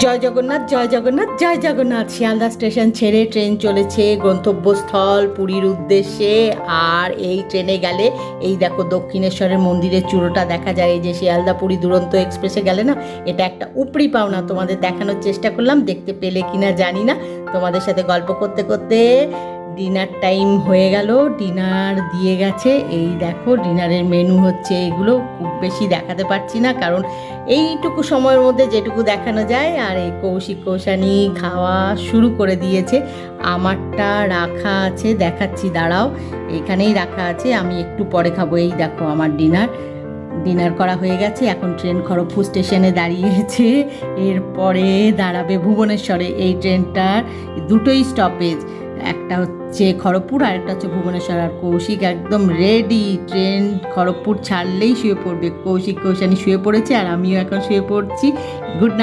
জয় জগন্নাথ, জয় জগন্নাথ, জয় Jagannath. Sealdah station ছেড়ে train চলেছে গন্তব্যস্থল পুরীর উদ্দেশ্যে। আর এই ট্রেনে গেলে এই দেখো দক্ষিণেশ্বরের মন্দিরের চূড়োটা দেখা যায়। এই যে শিয়ালদা পুরী দুরন্ত এক্সপ্রেসে গেলে না, এটা একটা উপরি পাওনা। তোমাদের দেখানোর চেষ্টা করলাম, দেখতে পেলে কিনা জানি না। তোমাদের সাথে গল্প করতে করতে ডিনার টাইম হয়ে গেল, ডিনার দিয়ে গেছে। এই দেখো ডিনারের মেনু হচ্ছে এগুলো। খুব বেশি দেখাতে পারছি না, কারণ এইটুকু সময়ের মধ্যে যেটুকু দেখানো যায়। আর এই কৌশিক কৌশানি খাওয়া শুরু করে দিয়েছে। আমারটা রাখা আছে, দেখাচ্ছি দাঁড়াও। এখানেই রাখা আছে, আমি একটু পরে খাবো। এই দেখো আমার ডিনার করা হয়ে গেছে। এখন ট্রেন খড়গপুর স্টেশনে দাঁড়িয়েছে, এরপরে দাঁড়াবে ভুবনেশ্বরে। এই ট্রেনটার দুটোই স্টপেজ, একটা হচ্ছে খড়গপুর আর একটা হচ্ছে ভুবনেশ্বর। আর কৌশিক একদম রেডি, ট্রেন খড়গপুর ছাড়লেই শুয়ে পড়বে। কৌশিক কৌশানি শুয়ে পড়েছে আর আমিও এখন শুয়ে পড়ছি। Good night.